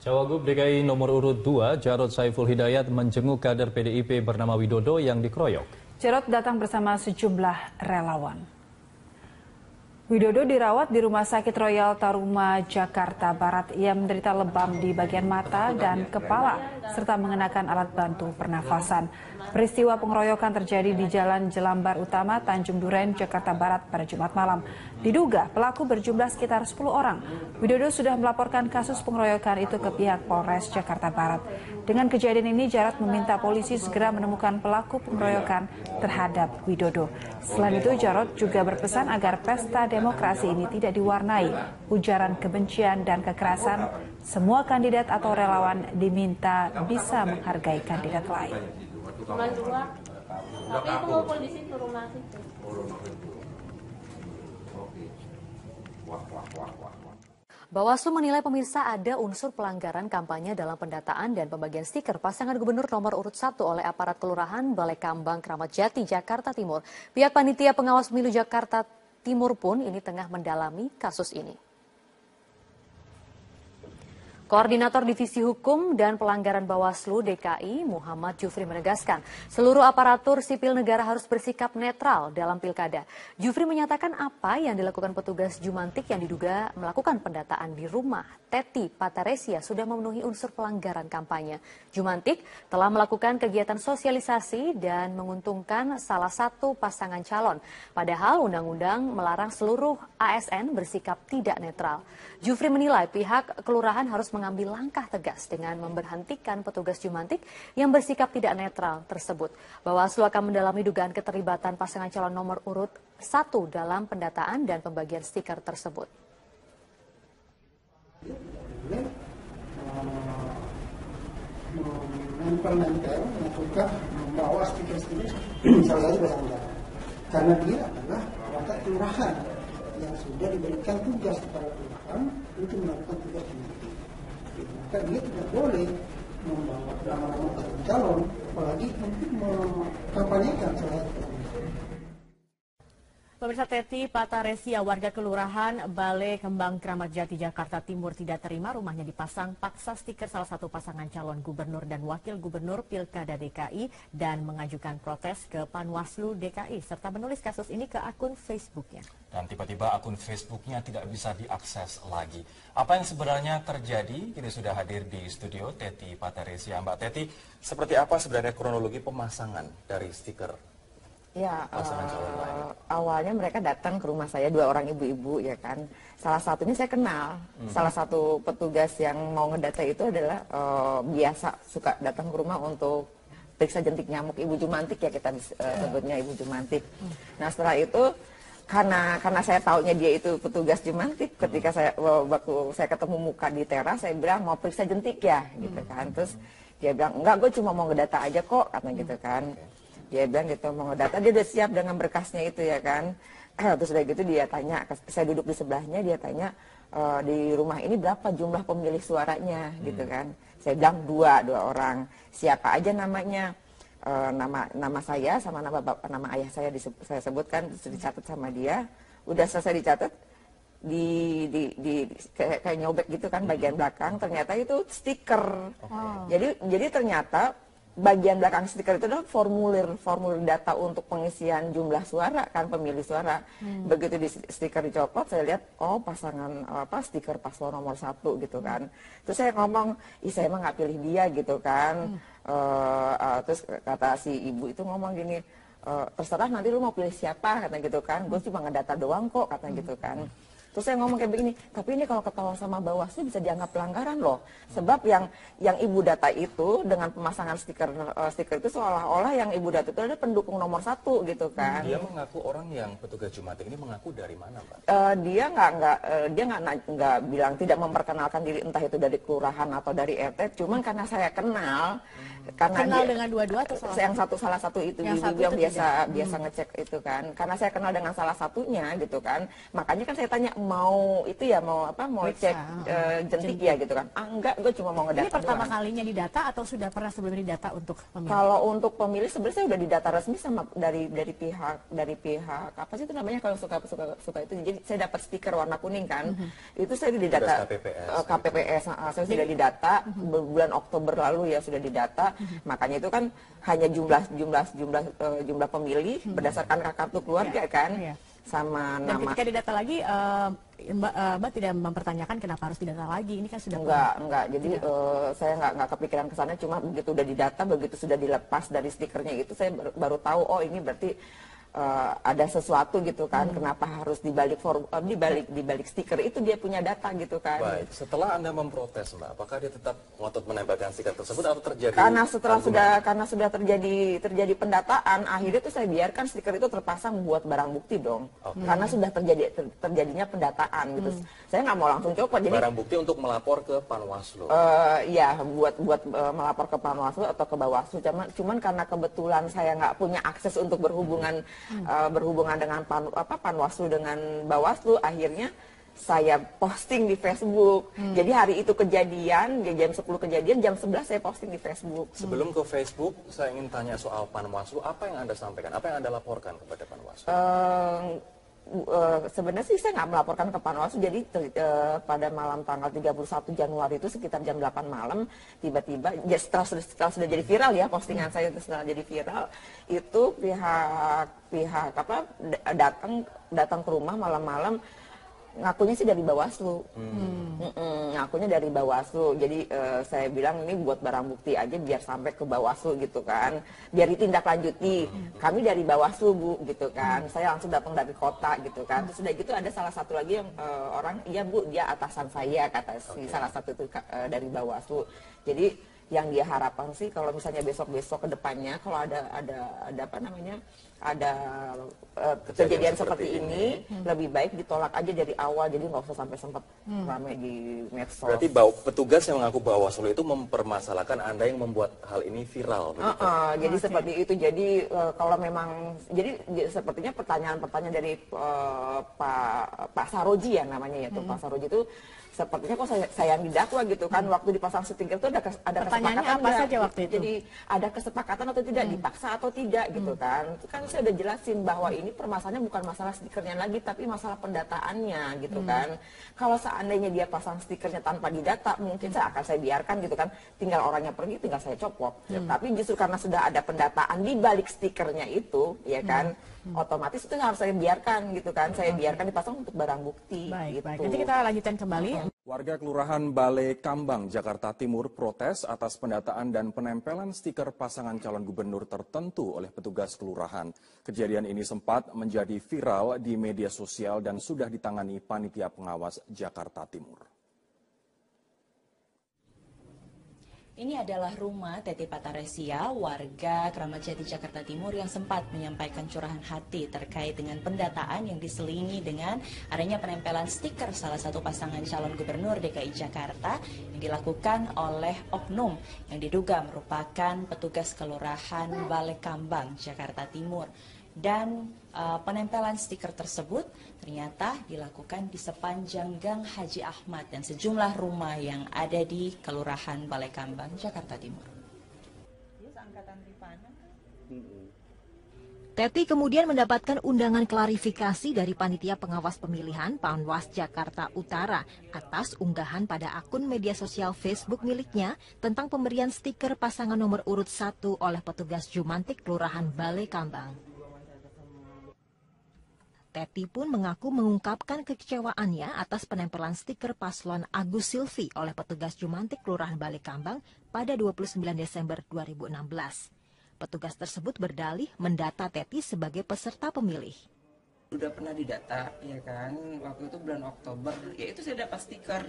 Cawagup DKI nomor urut 2, Jarod Saiful Hidayat menjenguk kader PDIP bernama Widodo yang dikeroyok. Jarod datang bersama sejumlah relawan. Widodo dirawat di Rumah Sakit Royal Taruma, Jakarta Barat. Ia menderita lebam di bagian mata dan kepala, serta mengenakan alat bantu pernafasan. Peristiwa pengeroyokan terjadi di Jalan Jelambar Utama, Tanjung Duren, Jakarta Barat pada Jumat malam. Diduga pelaku berjumlah sekitar 10 orang. Widodo sudah melaporkan kasus pengeroyokan itu ke pihak Polres Jakarta Barat. Dengan kejadian ini, Jarod meminta polisi segera menemukan pelaku pengeroyokan terhadap Widodo. Selain itu, Jarod juga berpesan agar pesta demokrasi ini tidak diwarnai ujaran kebencian dan kekerasan. Semua kandidat atau relawan diminta bisa menghargai kandidat lain. Cuma dua, tapi itu ngumpul di situ rumah situ. Bawaslu menilai pemirsa ada unsur pelanggaran kampanye dalam pendataan dan pembagian stiker pasangan gubernur nomor urut 1 oleh aparat kelurahan Balai Kambang, Kramat Jati, Jakarta Timur. Pihak panitia pengawas pemilu Jakarta Timur pun ini tengah mendalami kasus ini. Koordinator Divisi Hukum dan Pelanggaran Bawaslu DKI, Muhammad Jufri menegaskan, seluruh aparatur sipil negara harus bersikap netral dalam pilkada. Jufri menyatakan apa yang dilakukan petugas Jumantik yang diduga melakukan pendataan di rumah Teti Pataresia sudah memenuhi unsur pelanggaran kampanye. Jumantik telah melakukan kegiatan sosialisasi dan menguntungkan salah satu pasangan calon. Padahal undang-undang melarang seluruh ASN bersikap tidak netral. Jufri menilai pihak kelurahan harus mengambil langkah tegas dengan memberhentikan petugas Jumantik yang bersikap tidak netral tersebut. Bawaslu akan mendalami dugaan keterlibatan pasangan calon nomor urut 1 dalam pendataan dan pembagian stiker tersebut. Menempel melakukan membawa stiker-stiker salah satu pasangan karena dia adalah perangkat kelurahan yang sudah diberikan tugas kepada kelurahan untuk melakukan tugas Jumantik. Maka dia tidak boleh membawa nama-nama calon, apalagi untuk mengkampanyekan salah satu. Pemirsa, Teti Pataresia, warga kelurahan Balai Kembang, Kramat Jati, Jakarta Timur tidak terima rumahnya dipasang paksa stiker salah satu pasangan calon gubernur dan wakil gubernur Pilkada DKI dan mengajukan protes ke Panwaslu DKI serta menulis kasus ini ke akun Facebooknya. Dan tiba-tiba akun Facebooknya tidak bisa diakses lagi. Apa yang sebenarnya terjadi? Kini sudah hadir di studio Teti Pataresia. Mbak Teti, seperti apa sebenarnya kronologi pemasangan dari stiker? Ya, awalnya mereka datang ke rumah saya, 2 orang ibu-ibu ya kan. Salah satunya saya kenal, salah satu petugas yang mau ngedata itu adalah biasa suka datang ke rumah untuk periksa jentik nyamuk, Ibu Jumantik ya kita sebutnya Ibu Jumantik. Nah setelah itu karena saya taunya dia itu petugas Jumantik, ketika waktu saya ketemu muka di teras saya bilang mau periksa jentik ya gitu kan. Terus dia bilang enggak, gue cuma mau ngedata aja kok katanya gitu kan. Dia bilang gitu mau ngedata, dia udah siap dengan berkasnya itu ya kan. Terus udah gitu dia tanya, saya duduk di sebelahnya, dia tanya di rumah ini berapa jumlah pemilih suaranya gitu kan. Saya bilang dua orang. Siapa aja namanya? Nama saya sama nama ayah saya saya sebutkan, terus dicatat sama dia. Udah selesai dicatat, kayak nyobek gitu kan bagian belakang, ternyata itu stiker. Jadi ternyata bagian belakang stiker itu adalah formulir data untuk pengisian jumlah suara kan, pemilih suara. Begitu di stiker dicopot, saya lihat pasangan stiker paslon nomor 1 gitu kan. Terus saya ngomong, saya emang nggak pilih dia gitu kan. Terus kata si ibu itu ngomong gini, terserah nanti lu mau pilih siapa kata gitu kan. Gue cuma ngedata doang kok kata gitu kan. Terus saya ngomong kayak begini, tapi ini kalau ketahuan sama Bawaslu bisa dianggap pelanggaran loh. Sebab yang ibu data itu dengan pemasangan stiker itu seolah-olah yang ibu data itu adalah pendukung nomor 1 gitu kan. Dia mengaku, orang yang petugas Jumantik ini mengaku dari mana, Pak? Dia nggak bilang, tidak memperkenalkan diri, entah itu dari kelurahan atau dari RT. Cuman karena saya kenal dengan dua-dua atau salah satu itu yang biasa ngecek itu kan. Karena saya kenal dengan salah satunya gitu kan. Makanya kan saya tanya, mau itu ya mau cek jentik ya gitu kan. Enggak, gue cuma mau ngedata. Ini pertama kalinya didata atau sudah pernah sebelumnya didata untuk pemilih? Kalau untuk pemilih sebenarnya saya udah didata resmi sama dari pihak apa sih itu namanya kalau suka itu. Jadi saya dapat stiker warna kuning kan. Itu saya didata KPPS. Saya sudah didata bulan Oktober lalu ya sudah didata. Makanya itu kan hanya jumlah pemilih berdasarkan kartu keluarga kan. Sama dan nama. Ketika didata lagi, Mbak tidak mempertanyakan kenapa harus didata lagi. Ini kan sudah enggak. Jadi saya nggak kepikiran ke sana. Cuma begitu udah didata, begitu sudah dilepas dari stikernya itu, saya baru tahu oh ini berarti ada sesuatu gitu kan. Kenapa harus dibalik stiker itu dia punya data gitu kan. Baik. Setelah Anda memprotes, Mbak, apakah dia tetap ngotot menempelkan stiker tersebut atau terjadi? Karena sudah terjadi pendataan, akhirnya tuh saya biarkan stiker itu terpasang buat barang bukti dong. Karena sudah terjadinya pendataan gitu. Saya nggak mau langsung copot. Jadi barang bukti untuk melapor ke Panwaslu. Ya buat melapor ke Panwaslu atau ke Bawaslu. Cuman karena kebetulan saya nggak punya akses untuk berhubungan dengan Panwaslu dengan Bawaslu, akhirnya saya posting di Facebook. Jadi hari itu kejadian, jam 10 kejadian, jam 11 saya posting di Facebook. Sebelum ke Facebook, saya ingin tanya soal Panwaslu. Apa yang Anda sampaikan? Apa yang Anda laporkan kepada Panwaslu? Sebenarnya sih saya nggak melaporkan ke Panwaslu. Jadi pada malam tanggal 31 Januari itu sekitar jam 8 malam tiba-tiba ya setelah sudah jadi viral ya postingan saya itu setelah jadi viral itu pihak datang ke rumah malam-malam ngakunya sih dari Bawaslu. Ngakunya dari Bawaslu. Jadi saya bilang ini buat barang bukti aja biar sampai ke Bawaslu gitu kan. Biar ditindaklanjuti. Kami dari Bawaslu Bu gitu kan. Saya langsung datang dari kota gitu kan. Terus udah gitu ada salah satu lagi yang orang, iya Bu dia atasan saya kata si salah satu itu dari Bawaslu. Jadi yang dia harapkan sih kalau misalnya besok-besok ke depannya kalau ada apa namanya ada kejadian seperti ini lebih baik ditolak aja dari awal, jadi nggak usah sampai sempat ramai di medsos. Berarti petugas yang mengaku Bawaslu itu mempermasalahkan Anda yang membuat hal ini viral. Jadi seperti itu. Jadi kalau memang jadi sepertinya pertanyaan-pertanyaan dari Pak Saroji ya namanya ya tuh Pak Saroji itu sepertinya kok saya yang didakwa gitu kan. Waktu dipasang stiker itu ada kesepakatan apa saja waktu itu? Jadi ada kesepakatan atau tidak, dipaksa atau tidak gitu kan. Kan saya udah jelasin bahwa ini permasalahannya bukan masalah stikernya lagi tapi masalah pendataannya gitu kan. Kalau seandainya dia pasang stikernya tanpa didata mungkin saya biarkan gitu kan. Tinggal orangnya pergi tinggal saya copot. Tapi justru karena sudah ada pendataan di balik stikernya itu ya kan. Otomatis itu harus saya biarkan gitu kan. Saya biarkan dipasang untuk barang bukti. Baik. Gitu. Nanti kita lanjutkan kembali. Warga Kelurahan Balai Kambang, Jakarta Timur protes atas pendataan dan penempelan stiker pasangan calon gubernur tertentu oleh petugas kelurahan. Kejadian ini sempat menjadi viral di media sosial dan sudah ditangani Panitia Pengawas Jakarta Timur. Ini adalah rumah Teti Pataresia, warga Kramat Jati, Jakarta Timur yang sempat menyampaikan curahan hati terkait dengan pendataan yang diselingi dengan adanya penempelan stiker salah satu pasangan calon gubernur DKI Jakarta yang dilakukan oleh oknum yang diduga merupakan petugas kelurahan Balai Kambang, Jakarta Timur. Dan penempelan stiker tersebut ternyata dilakukan di sepanjang Gang Haji Ahmad dan sejumlah rumah yang ada di Kelurahan Balai Kambang, Jakarta Timur. Teti kemudian mendapatkan undangan klarifikasi dari Panitia Pengawas Pemilihan Panwas Jakarta Utara atas unggahan pada akun media sosial Facebook miliknya tentang pemberian stiker pasangan nomor urut 1 oleh petugas Jumantik Kelurahan Balai Kambang. Teti pun mengaku mengungkapkan kekecewaannya atas penempelan stiker paslon Agus Silvi oleh petugas Jumantik Kelurahan Balai Kambang pada 29 Desember 2016. Petugas tersebut berdalih mendata Teti sebagai peserta pemilih. Sudah pernah didata, ya kan, waktu itu bulan Oktober, ya itu saya dapat stiker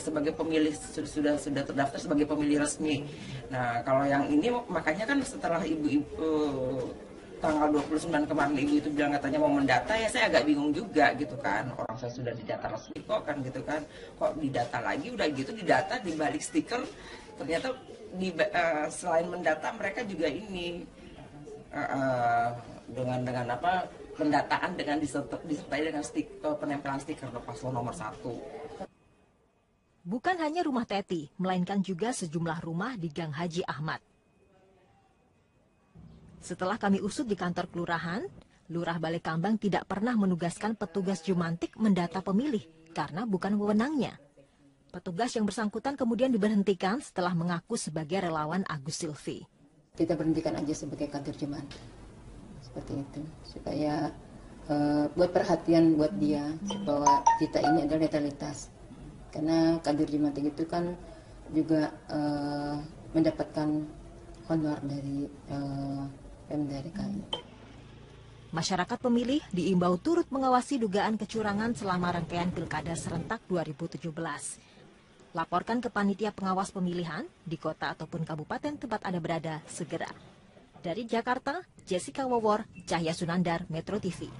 sebagai pemilih, sudah terdaftar sebagai pemilih resmi. Nah kalau yang ini makanya kan setelah tanggal 29 kemarin ibu itu bilang katanya mau mendata, ya saya agak bingung juga gitu kan. Orang saya sudah didata resmi kok kan gitu kan. Kok didata lagi, udah gitu didata di balik stiker. Ternyata selain mendata mereka juga ini dengan apa pendataan dengan disertai dengan penempelan stiker paslon nomor 1. Bukan hanya rumah Teti, melainkan juga sejumlah rumah di Gang Haji Ahmad. Setelah kami usut di kantor kelurahan, Lurah Balekambang tidak pernah menugaskan petugas Jumantik mendata pemilih karena bukan wewenangnya. Petugas yang bersangkutan kemudian diberhentikan setelah mengaku sebagai relawan Agus Silvi. Kita berhentikan aja sebagai kantor Jumantik. Seperti itu, supaya buat perhatian buat dia bahwa kita ini adalah netralitas. Karena kader Jumantik itu kan juga mendapatkan honor dari Pemda DKI. Masyarakat pemilih diimbau turut mengawasi dugaan kecurangan selama rangkaian Pilkada serentak 2017. Laporkan ke panitia pengawas pemilihan di kota ataupun kabupaten tempat Anda berada segera. Dari Jakarta, Jessica Wawor, Cahya Sunandar, Metro TV.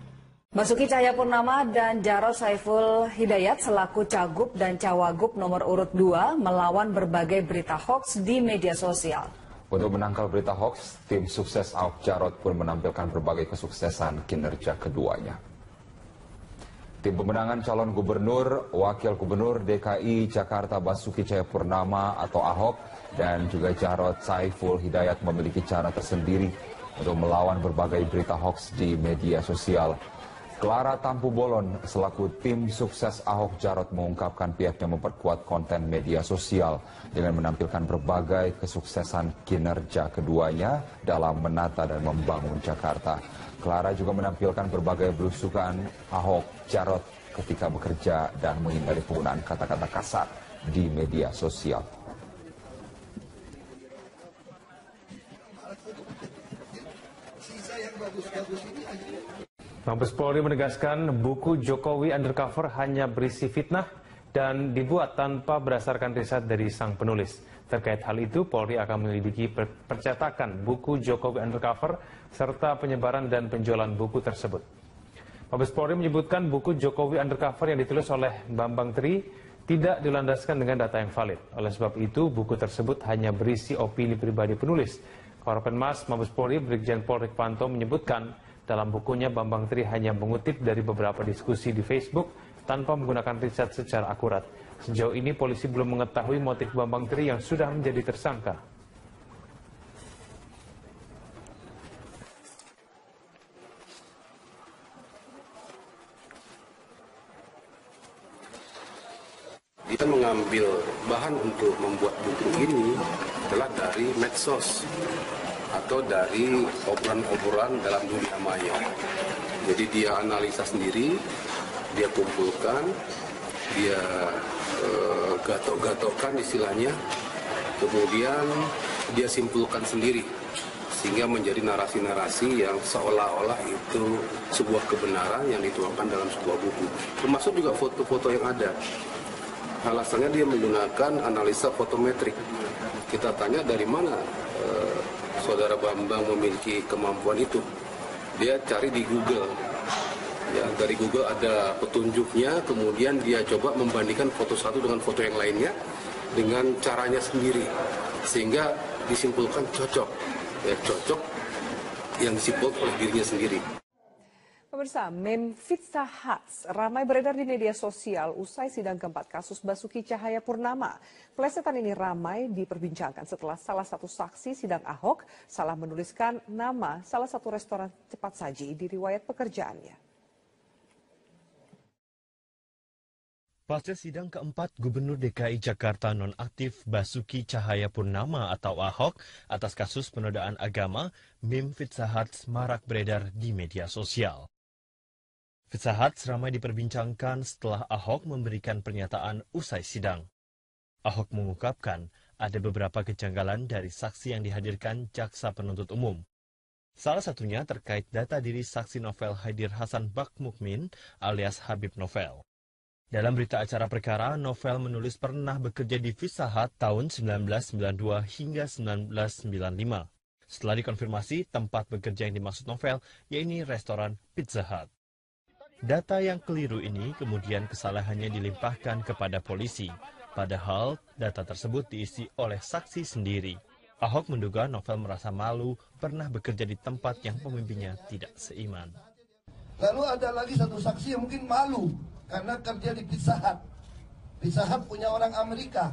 Basuki Cahayapurnama dan Jarod Saiful Hidayat selaku Cagup dan Cawagup nomor urut 2 melawan berbagai berita hoaks di media sosial. Untuk menangkal berita hoaks, tim sukses Ahok Jarod pun menampilkan berbagai kesuksesan kinerja keduanya. Tim pemenangan calon gubernur, wakil gubernur DKI Jakarta Basuki Cahayapurnama atau Ahok dan juga Jarod Saiful Hidayat memiliki cara tersendiri untuk melawan berbagai berita hoaks di media sosial. Clara Tampu Bolon selaku tim sukses Ahok Jarod mengungkapkan pihaknya memperkuat konten media sosial dengan menampilkan berbagai kesuksesan kinerja keduanya dalam menata dan membangun Jakarta. Clara juga menampilkan berbagai belusukan Ahok Jarod ketika bekerja dan menghindari penggunaan kata-kata kasar di media sosial. Mabes Polri menegaskan buku Jokowi Undercover hanya berisi fitnah dan dibuat tanpa berdasarkan riset dari sang penulis. Terkait hal itu, Polri akan menyelidiki percetakan buku Jokowi Undercover serta penyebaran dan penjualan buku tersebut. Mabes Polri menyebutkan buku Jokowi Undercover yang ditulis oleh Bambang Tri tidak dilandaskan dengan data yang valid. Oleh sebab itu, buku tersebut hanya berisi opini pribadi penulis. Karopenmas Mabes Polri Brigjen Pol Rikwanto menyebutkan dalam bukunya Bambang Tri hanya mengutip dari beberapa diskusi di Facebook tanpa menggunakan riset secara akurat. Sejauh ini polisi belum mengetahui motif Bambang Tri yang sudah menjadi tersangka. Kita mengambil bahan untuk membuat buku ini adalah dari medsos atau dari obrolan-obrolan dalam dunia maya. Jadi dia analisa sendiri, dia kumpulkan, dia gatok-gatokkan istilahnya, kemudian dia simpulkan sendiri sehingga menjadi narasi-narasi yang seolah-olah itu sebuah kebenaran yang dituangkan dalam sebuah buku. Termasuk juga foto-foto yang ada. Alasannya dia menggunakan analisa fotometrik. Kita tanya dari mana Saudara Bambang memiliki kemampuan itu. Dia cari di Google. Ya, dari Google ada petunjuknya, kemudian dia coba membandingkan foto satu dengan foto yang lainnya dengan caranya sendiri. Sehingga disimpulkan cocok. Ya, cocok yang disimpulkan oleh dirinya sendiri. Pemirsa, meme Pizza Hut ramai beredar di media sosial usai sidang keempat kasus Basuki Cahayapurnama. Plesetan ini ramai diperbincangkan setelah salah satu saksi sidang Ahok salah menuliskan nama salah satu restoran cepat saji di riwayat pekerjaannya. Pasca sidang keempat Gubernur DKI Jakarta nonaktif Basuki Cahayapurnama atau Ahok atas kasus penodaan agama, meme Pizza Hut marak beredar di media sosial. Pizza Hut ramai diperbincangkan setelah Ahok memberikan pernyataan usai sidang. Ahok mengungkapkan ada beberapa kejanggalan dari saksi yang dihadirkan jaksa penuntut umum. Salah satunya terkait data diri saksi novel Haidir Hasan Bakmukmin alias Habib Novel. Dalam berita acara perkara, Novel menulis pernah bekerja di Pizza Hut tahun 1992 hingga 1995. Setelah dikonfirmasi, tempat bekerja yang dimaksud Novel, yaitu restoran Pizza Hut. Data yang keliru ini kemudian kesalahannya dilimpahkan kepada polisi, padahal data tersebut diisi oleh saksi sendiri. Ahok menduga Novel merasa malu pernah bekerja di tempat yang pemimpinnya tidak seiman. Lalu ada lagi satu saksi yang mungkin malu karena kerja di Pizza Hut. Pizza Hut punya orang Amerika.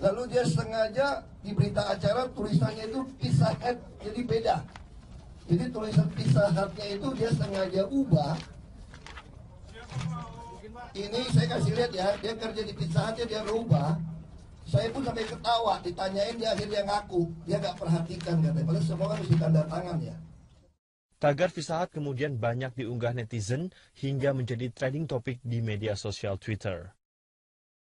Lalu dia sengaja di berita acara tulisannya itu Pizza Hut, jadi beda. Jadi tulisan Pizza Hut-nya itu dia sengaja ubah. Ini saya kasih lihat ya, dia kerja di Pizza Hut-nya dia rubah. Saya pun sampai ketawa, ditanyain dia akhirnya ngaku. Dia nggak perhatikan katanya, padahal semua kan mesti tanda tangan ya. Tagar Pizza Hut kemudian banyak diunggah netizen hingga menjadi trending topik di media sosial Twitter.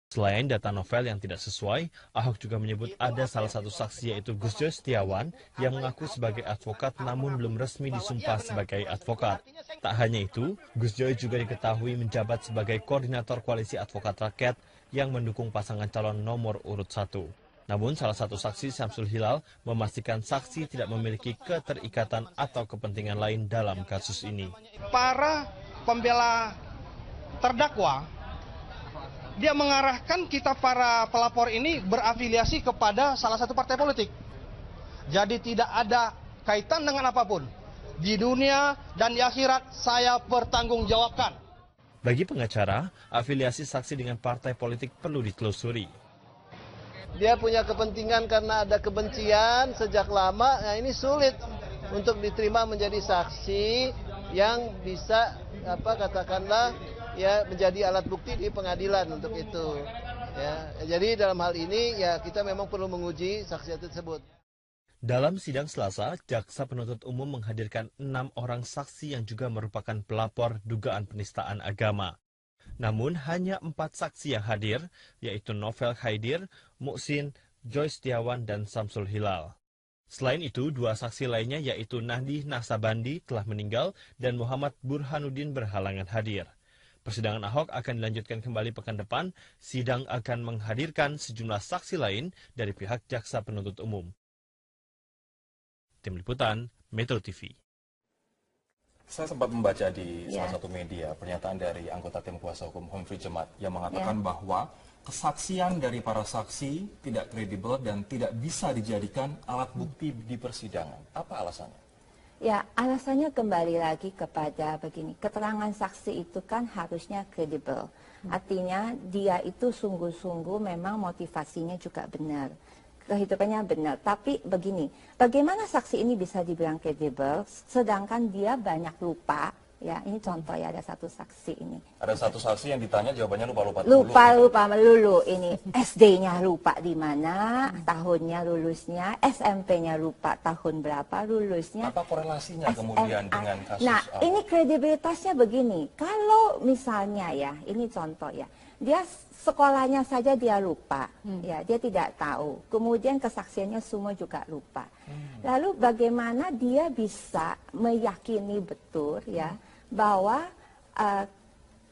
Selain data novel yang tidak sesuai, Ahok juga menyebut ada salah satu saksi yaitu Gus Joy Setiawan yang mengaku sebagai advokat namun belum resmi disumpah sebagai advokat. Tak hanya itu, Gus Joy juga diketahui menjabat sebagai koordinator koalisi advokat rakyat yang mendukung pasangan calon nomor urut 1. Namun salah satu saksi Syamsul Hilal memastikan saksi tidak memiliki keterikatan atau kepentingan lain dalam kasus ini. Para pembela terdakwa, dia mengarahkan kita para pelapor ini berafiliasi kepada salah satu partai politik. Jadi tidak ada kaitan dengan apapun. Di dunia dan di akhirat saya bertanggungjawabkan. Bagi pengacara, afiliasi saksi dengan partai politik perlu ditelusuri. Dia punya kepentingan karena ada kebencian sejak lama, nah ini sulit untuk diterima menjadi saksi yang bisa katakanlah ya menjadi alat bukti di pengadilan untuk itu. Ya, jadi dalam hal ini ya kita memang perlu menguji saksi tersebut. Dalam sidang Selasa, jaksa penuntut umum menghadirkan 6 orang saksi yang juga merupakan pelapor dugaan penistaan agama. Namun hanya 4 saksi yang hadir, yaitu Novel Khaidir, Muhsin, Joy Setiawan, dan Syamsul Hilal. Selain itu, 2 saksi lainnya yaitu Nahdi Naksabandi telah meninggal dan Muhammad Burhanuddin berhalangan hadir. Persidangan Ahok akan dilanjutkan kembali pekan depan. Sidang akan menghadirkan sejumlah saksi lain dari pihak jaksa penuntut umum. Tim Liputan, Metro TV. Saya sempat membaca di salah satu media pernyataan dari anggota tim kuasa hukum Humphrey Jemat yang mengatakan bahwa kesaksian dari para saksi tidak kredibel dan tidak bisa dijadikan alat bukti di persidangan. Apa alasannya? Ya, alasannya kembali lagi kepada begini, keterangan saksi itu kan harusnya kredibel. Artinya dia itu sungguh-sungguh memang motivasinya juga benar. Kehidupannya benar, tapi begini, bagaimana saksi ini bisa dibilang kredibel sedangkan dia banyak lupa, ya ini contoh ya, ada satu saksi ini. Ada satu saksi yang ditanya jawabannya lupa-lupa melulu, ini SD-nya lupa di mana, tahunnya lulusnya, SMP-nya lupa tahun berapa lulusnya. Apa korelasinya kemudian dengan kasus Nah, ini kredibilitasnya begini, kalau misalnya ya, ini contoh ya, dia sekolahnya saja dia lupa, ya dia tidak tahu. Kemudian kesaksiannya semua juga lupa. Lalu bagaimana dia bisa meyakini betul ya bahwa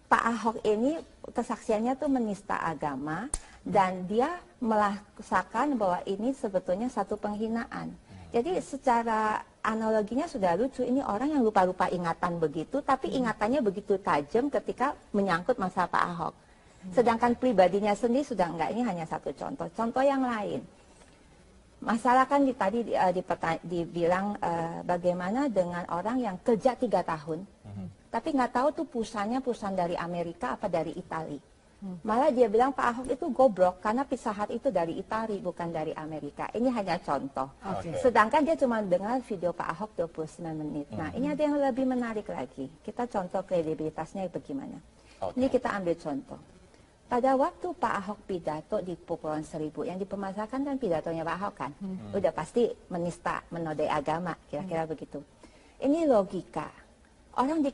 Pak Ahok ini kesaksiannya tuh menista agama dan dia melaksanakan bahwa ini sebetulnya satu penghinaan. Jadi secara analoginya sudah lucu, ini orang yang lupa-lupa ingatan begitu, tapi ingatannya begitu tajam ketika menyangkut masalah Pak Ahok. Sedangkan pribadinya sendiri sudah enggak, ini hanya satu contoh. Contoh yang lain, masalah kan tadi dibilang bagaimana dengan orang yang kerja 3 tahun, tapi nggak tahu tuh perusahaan dari Amerika apa dari Itali. Malah dia bilang Pak Ahok itu goblok karena Pizza Hut itu dari Itali bukan dari Amerika. Ini hanya contoh. Sedangkan dia cuma dengar video Pak Ahok 29 menit. Nah ini ada yang lebih menarik lagi. Kita contoh kredibilitasnya bagaimana. Ini kita ambil contoh. Pada waktu Pak Ahok pidato di Kepulauan Seribu, yang dipermasalahkan kan pidatonya Pak Ahok kan, udah pasti menista, menodai agama, kira-kira begitu. Ini logika. Orang di